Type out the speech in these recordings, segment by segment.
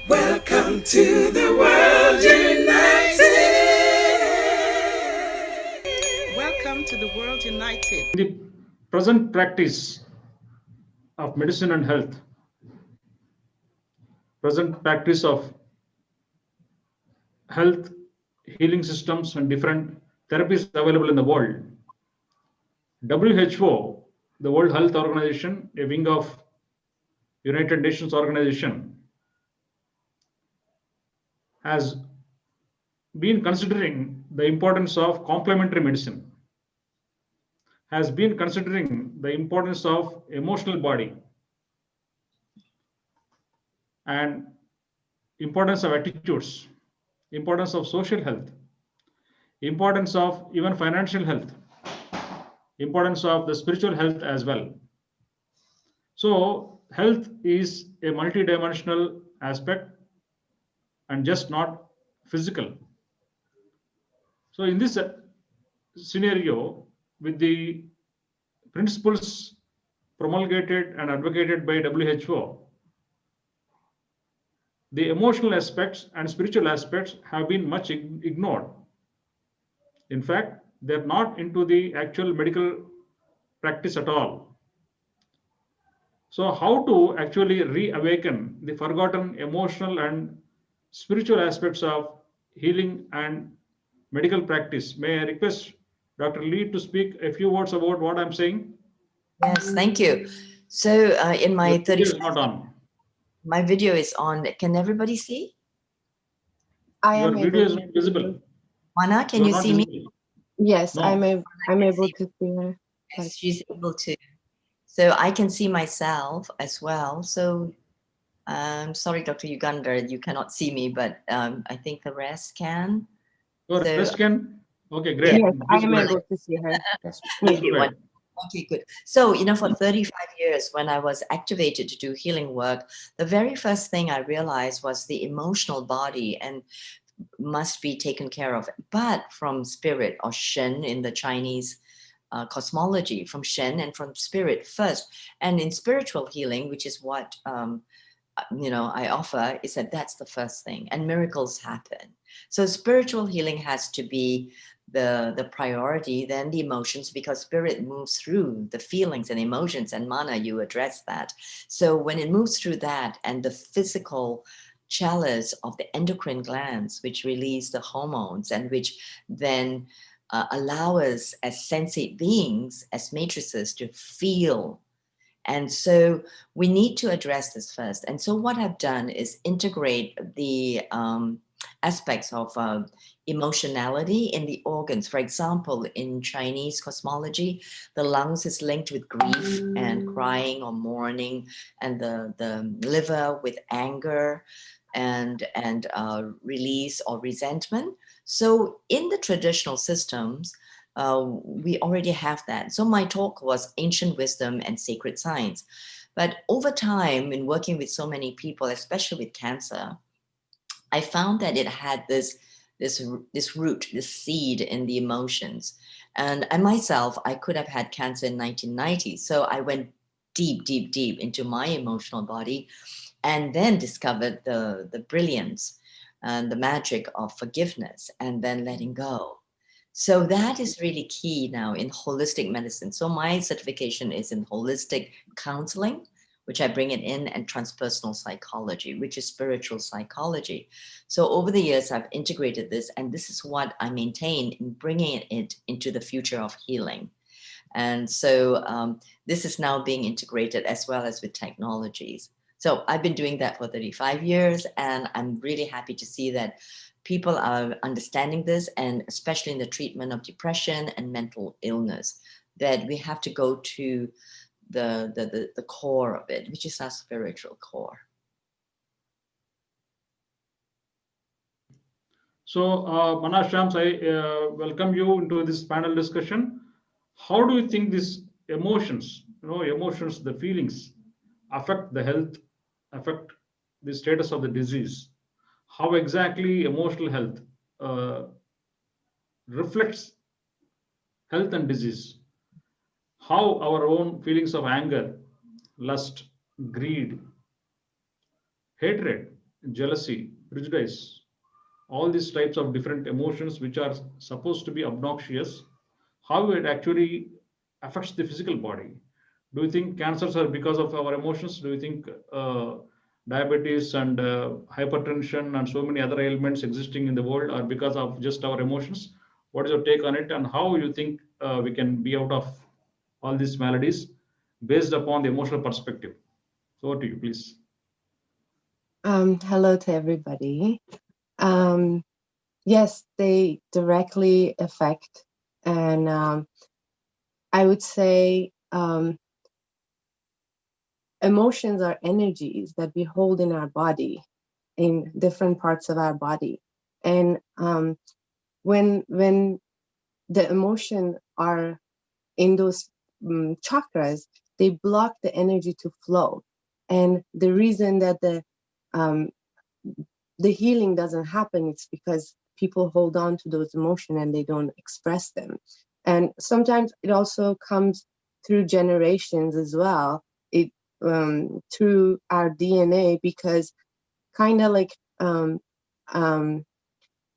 Welcome to the world united. Welcome to the world united. The present practice of medicine and health, present practice of health, healing systems, and different therapies available in the world. WHO, the World Health Organization, a wing of United Nations organization, has been considering the importance of complementary medicine, has been considering the importance of emotional body and importance of attitudes, importance of social health, importance of even financial health, importance of the spiritual health as well. So health is a multidimensional aspect and just not physical. So in this scenario, with the principles promulgated and advocated by WHO, the emotional aspects and spiritual aspects have been much ignored. In fact, they're not into the actual medical practice at all. So how to actually reawaken the forgotten emotional and spiritual aspects of healing and medical practice? May I request Dr. Lee to speak a few words about what I'm saying? Yes, thank you. So in my Your video 35 is not on. my video is on. Can everybody see? Your video is not visible. Mana, can You're you not see me? visible. Yes, No. I'm able to see her. Yes, she's able to. So I can see myself as well. So sorry, Dr. Yugandhar, you cannot see me, but I think the rest can. Your So- rest can? Okay, great. Yes, I Please am go ahead. able to see her. Yes. Thank you. Go ahead. Okay, good. So, for 35 years, when I was activated to do healing work, the very first thing I realized was the emotional body and must be taken care of, but from spirit or Shen in the Chinese cosmology, from Shen and from spirit first. And in spiritual healing, which is what I offer, is that's the first thing, and miracles happen. So spiritual healing has to be the priority, then the emotions, because spirit moves through the feelings and emotions, and Mana, you address that. So when it moves through that and the physical chalice of the endocrine glands, which release the hormones and which then allow us as sensate beings, as matrices, to feel. And so we need to address this first. And so what I've done is integrate the aspects of emotionality in the organs. For example, in Chinese cosmology, the lungs is linked with grief and crying or mourning, and the liver with anger and release or resentment. So in the traditional systems, we already have that. So my talk was ancient wisdom and sacred science. But over time, in working with so many people, especially with cancer, I found that it had this root, this seed in the emotions. And I myself, I could have had cancer in 1990. So I went deep, deep, deep into my emotional body, and then discovered the brilliance and the magic of forgiveness and then letting go. So that is really key now in holistic medicine. So my certification is in holistic counseling, which I bring it in, and transpersonal psychology, which is spiritual psychology. So over the years, I've integrated this, and this is what I maintain in bringing it into the future of healing. And so this is now being integrated as well as with technologies. So I've been doing that for 35 years, and I'm really happy to see that people are understanding this, and especially in the treatment of depression and mental illness, that we have to go to the core of it, which is our spiritual core. So, Mana Shams, I welcome you into this panel discussion. How do you think these emotions, emotions, the feelings, affect the health, affect the status of the disease? How exactly emotional health reflects health and disease? How our own feelings of anger, lust, greed, hatred jealousy, prejudice, all these types of different emotions which are supposed to be obnoxious, how it actually affects the physical body. Do you think cancers are because of our emotions? Do you think diabetes and hypertension and so many other ailments existing in the world are because of just our emotions? What is your take on it, and how you think we can be out of all these maladies based upon the emotional perspective? So over to you, please. Hello to everybody. Yes, they directly affect, and I would say emotions are energies that we hold in our body, in different parts of our body, and when the emotion are in those chakras, they block the energy to flow, and the reason that um, the healing doesn't happen, it's because people hold on to those emotions and they don't express them. And sometimes it also comes through generations as well, it through our DNA, because kind of like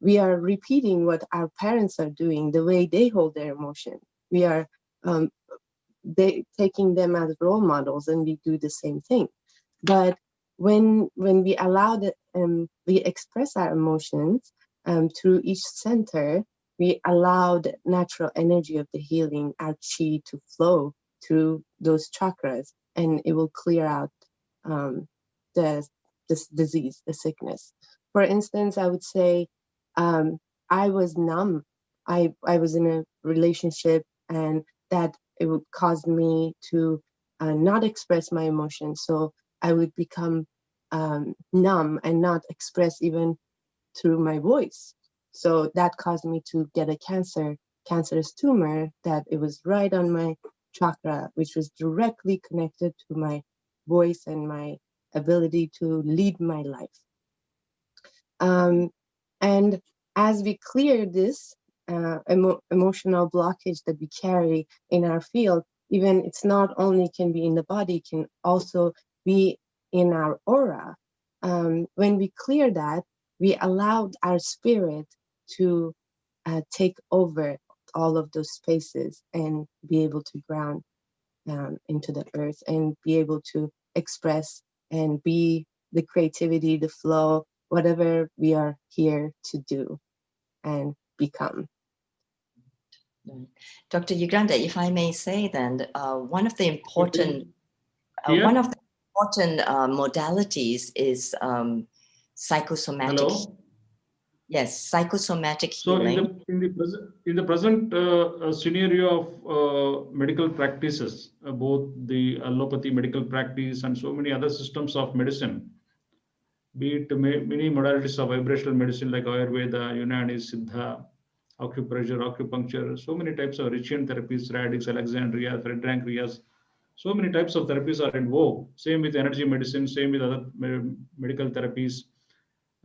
we are repeating what our parents are doing, the way they hold their emotion. We are um, they taking them as role models, and we do the same thing. But when we allow that, we express our emotions through each center, we allow the natural energy of the healing, our chi, to flow through those chakras, and it will clear out the this disease, the sickness. For instance, I would say I was numb. I was in a relationship, and that it would cause me to not express my emotions. So I would become numb and not express even through my voice. So that caused me to get a cancerous tumor, that it was right on my chakra, which was directly connected to my voice and my ability to lead my life. And as we clear this emotional blockage that we carry in our field, even it's not only can be in the body, it can also be in our aura. When we clear that, we allowed our spirit to take over all of those spaces and be able to ground into the earth and be able to express and be the creativity, the flow, whatever we are here to do and become. Dr. Uganda, if I may say then, one of the important Here? modalities is psychosomatic. Hello. Yes, psychosomatic So healing. in the present scenario of medical practices, both the allopathy medical practice and so many other systems of medicine, be it many modalities of vibrational medicine like Ayurveda, Unani, Siddha, acupressure, acupuncture, so many types of Richian therapies, Radix, Alexandria, Frederick, so many types of therapies are in vogue. Same with energy medicine, same with other medical therapies.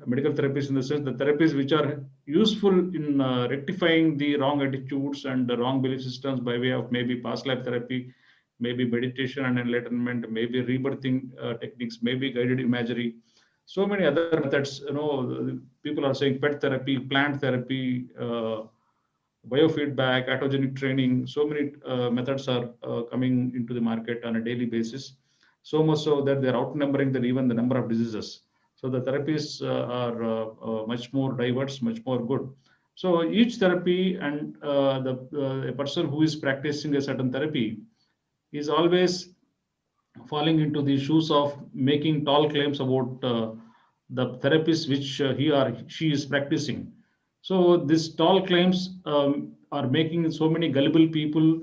Medical therapies in the sense the therapies which are useful in rectifying the wrong attitudes and the wrong belief systems by way of maybe past life therapy, maybe meditation and enlightenment, maybe rebirthing techniques, maybe guided imagery, so many other methods. People are saying pet therapy, plant therapy, biofeedback, autogenic training. So many methods are coming into the market on a daily basis. So much so that they're outnumbering even the number of diseases. So the therapies are much more diverse, much more good. So each therapy and a person who is practicing a certain therapy is always falling into the shoes of making tall claims about the therapist which he or she is practicing. So these tall claims are making so many gullible people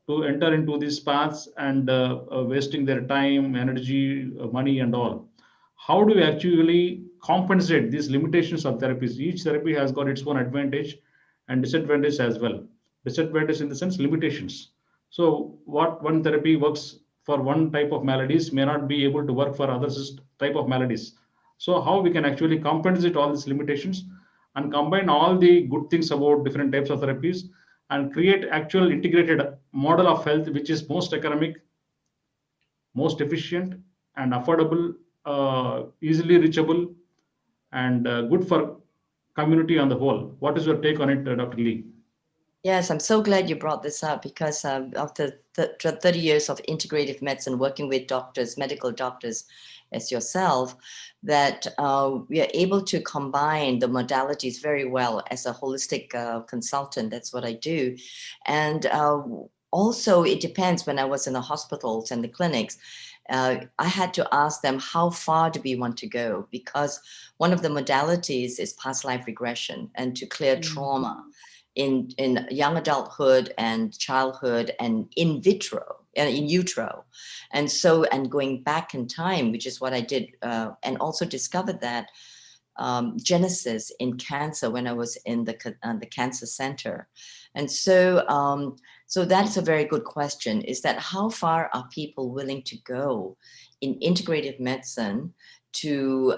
to enter into these paths and wasting their time, energy, money, and all. How do we actually compensate these limitations of therapies? Each therapy has got its own advantage and disadvantage as well. Disadvantage in the sense limitations. So what one therapy works for one type of maladies may not be able to work for other type of maladies. So how we can actually compensate all these limitations and combine all the good things about different types of therapies and create actual integrated model of health which is most economic, most efficient and affordable, easily reachable, and good for community on the whole. What is your take on it, Dr. Lee? Yes, I'm so glad you brought this up because after 30 years of integrative medicine, working with doctors, medical doctors as yourself, that we are able to combine the modalities very well as a holistic consultant. That's what I do. And also, it depends. When I was in the hospitals and the clinics, I had to ask them, how far do we want to go? Because one of the modalities is past life regression and to clear trauma in young adulthood and childhood and in vitro and in utero. And so, and going back in time, which is what I did, and also discovered that genesis in cancer when I was in the cancer center. And so, so that's a very good question, is that how far are people willing to go in integrative medicine to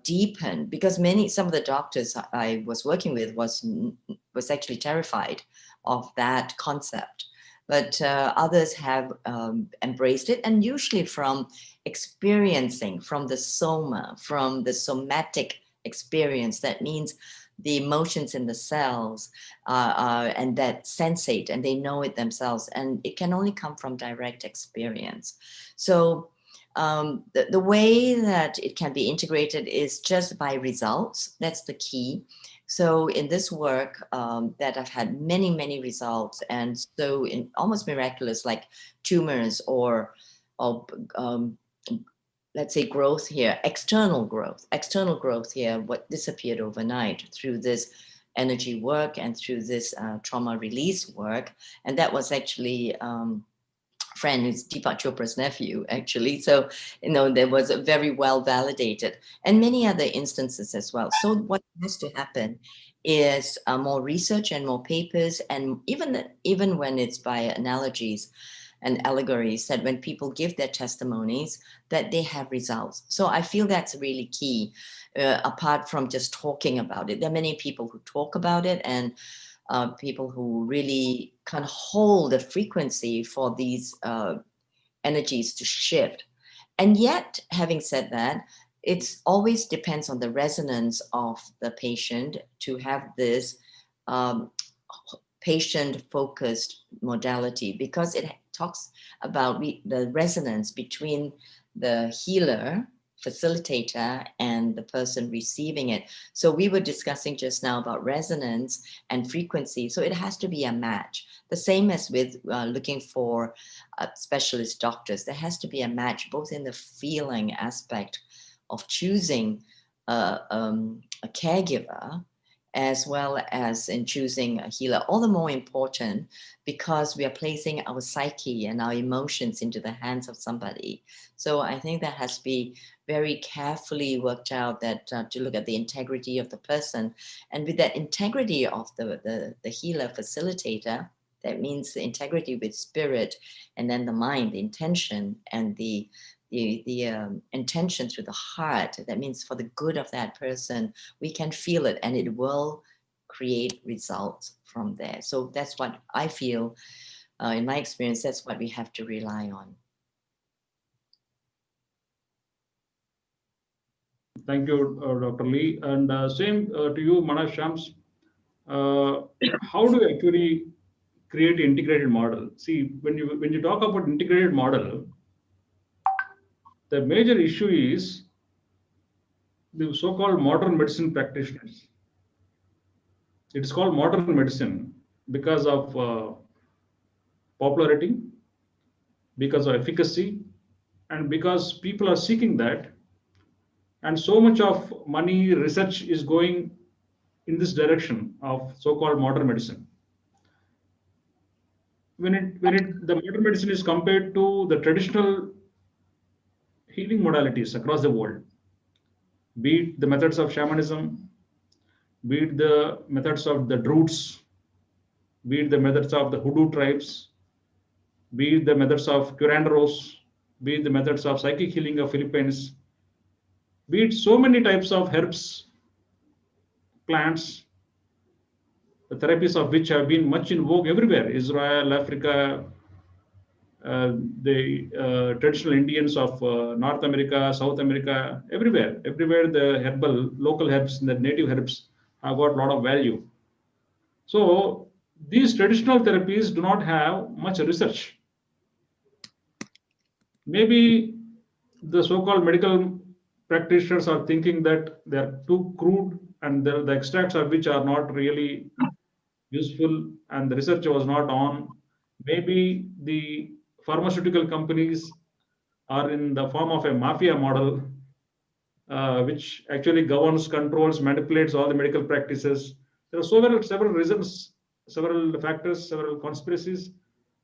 deepen? Because some of the doctors I was working with was actually terrified of that concept. But others have embraced it, and usually from experiencing, from the soma, from the somatic experience. That means the emotions in the cells and that sensate, and they know it themselves, and it can only come from direct experience. So the way that it can be integrated is just by results. That's the key. So in this work that I've had many, many results, and so in almost miraculous, like tumors or let's say growth here, external growth here, what disappeared overnight through this energy work and through this trauma release work. And that was actually friend who's Deepak Chopra's nephew, actually. So, there was a very well validated, and many other instances as well. So what has to happen is more research and more papers, and even when it's by analogies and allegories, that when people give their testimonies, that they have results. So I feel that's really key, apart from just talking about it. There are many people who talk about it, and people who really can hold the frequency for these energies to shift. And yet, having said that, it always depends on the resonance of the patient to have this patient-focused modality, because it talks about the resonance between the healer, facilitator, and the person receiving it. So we were discussing just now about resonance and frequency. So it has to be a match. The same as with looking for specialist doctors. There has to be a match, both in the feeling aspect of choosing a caregiver, as well as in choosing a healer. All the more important because we are placing our psyche and our emotions into the hands of somebody. So I think that has to be very carefully worked out, that to look at the integrity of the person. And with that integrity of the healer facilitator, that means the integrity with spirit, and then the mind, the intention, and the intention through the heart. That means for the good of that person, we can feel it, and it will create results from there. So that's what I feel, in my experience, that's what we have to rely on. Thank you, Dr. Lee. And same to you, Manas Shams. How do you actually create an integrated model? See, when you talk about integrated model, the major issue is the so-called modern medicine practitioners. It is called modern medicine because of popularity, because of efficacy, and because people are seeking that. And so much of money research is going in this direction of so-called modern medicine. The modern medicine is compared to the traditional healing modalities across the world, be it the methods of shamanism, be it the methods of the druids, be it the methods of the hoodoo tribes, be it the methods of curanderos, be it the methods of psychic healing of Philippines, be it so many types of herbs, plants, the therapies of which have been much in vogue everywhere, Israel, Africa, the traditional Indians of North America, South America, everywhere the herbal, local herbs, the native herbs have got a lot of value. So these traditional therapies do not have much research. Maybe the so-called medical practitioners are thinking that they are too crude and the extracts of which are not really useful and the research was not on. Maybe the pharmaceutical companies are in the form of a mafia model, which actually governs, controls, manipulates all the medical practices. There are several reasons, several factors, several conspiracies,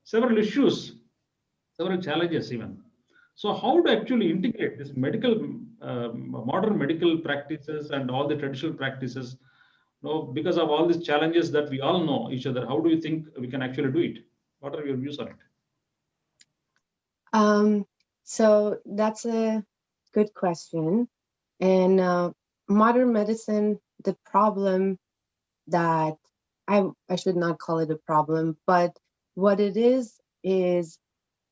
several issues, several challenges even. So how to actually integrate this modern medical practices and all the traditional practices? Because of all these challenges that we all know each other, how do you think we can actually do it? What are your views on it? So that's a good question. And modern medicine, the problem that I should not call it a problem, but what it is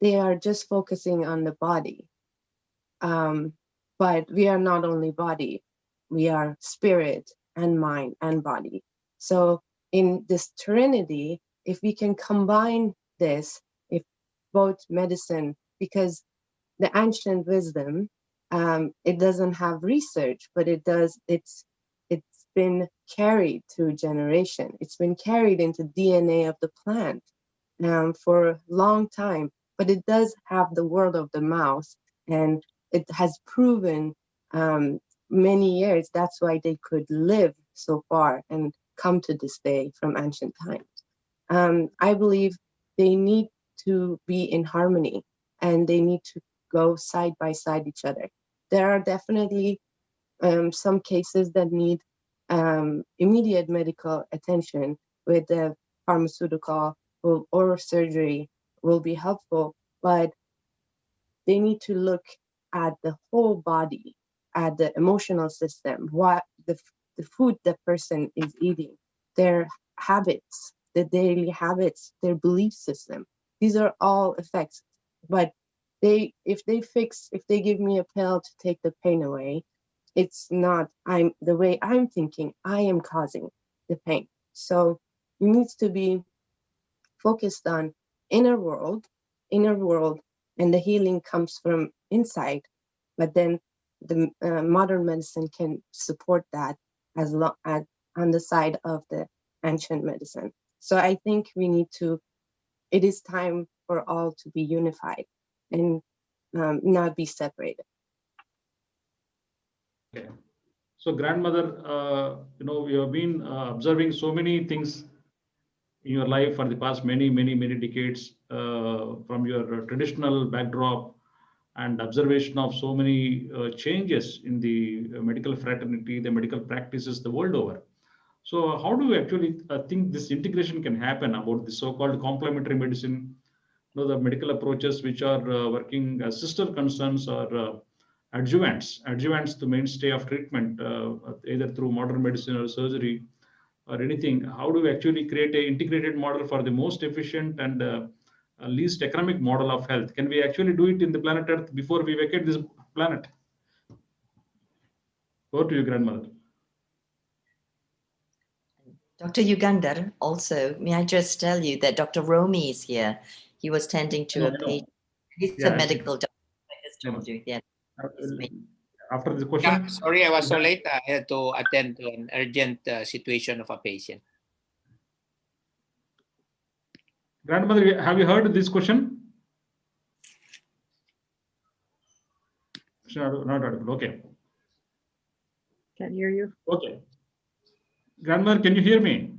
they are just focusing on the body. But we are not only body, we are spirit and mind and body. So in this trinity, if we can combine this, if both medicine, because the ancient wisdom, it doesn't have research, but it's been carried through generation. It's been carried into DNA of the plant for a long time, but it does have the word of the mouth, and it has proven many years. That's why they could live so far and come to this day from ancient times. I believe they need to be in harmony and they need to go side by side each other. There are definitely some cases that need immediate medical attention with the pharmaceutical or surgery will be helpful, but they need to look at the whole body, at the emotional system, what the food the person is eating, their habits, the daily habits, their belief system. These are all effects. But if they give me a pill to take the pain away, it's not the way I'm thinking, I am causing the pain. So it needs to be focused on inner world, and the healing comes from inside. But then the modern medicine can support that as on the side of the ancient medicine. So I think it is time for all to be unified and not be separated. Okay. So grandmother, you have been observing so many things in your life for the past many decades, from your traditional backdrop and observation of so many changes in the medical fraternity, the medical practices the world over. So how do you actually think this integration can happen about the so-called complementary medicine, the medical approaches which are working as sister concerns or adjuvants to mainstay of treatment, either through modern medicine or surgery or anything? How do we actually create an integrated model for the most efficient and least economic model of health? Can we actually do it in the planet Earth before we vacate this planet? Over to you, grandmother. Dr. Yugandhar, also, may I just tell you that Dr. Romi is here. He was tending to a patient. He's a medical doctor, I just told you. Yeah. After the question. Yeah, sorry, I was so late. I had to attend to an urgent situation of a patient. Grandmother, have you heard this question? Not audible. Okay. Can't hear you. Okay. Grandmother, can you hear me?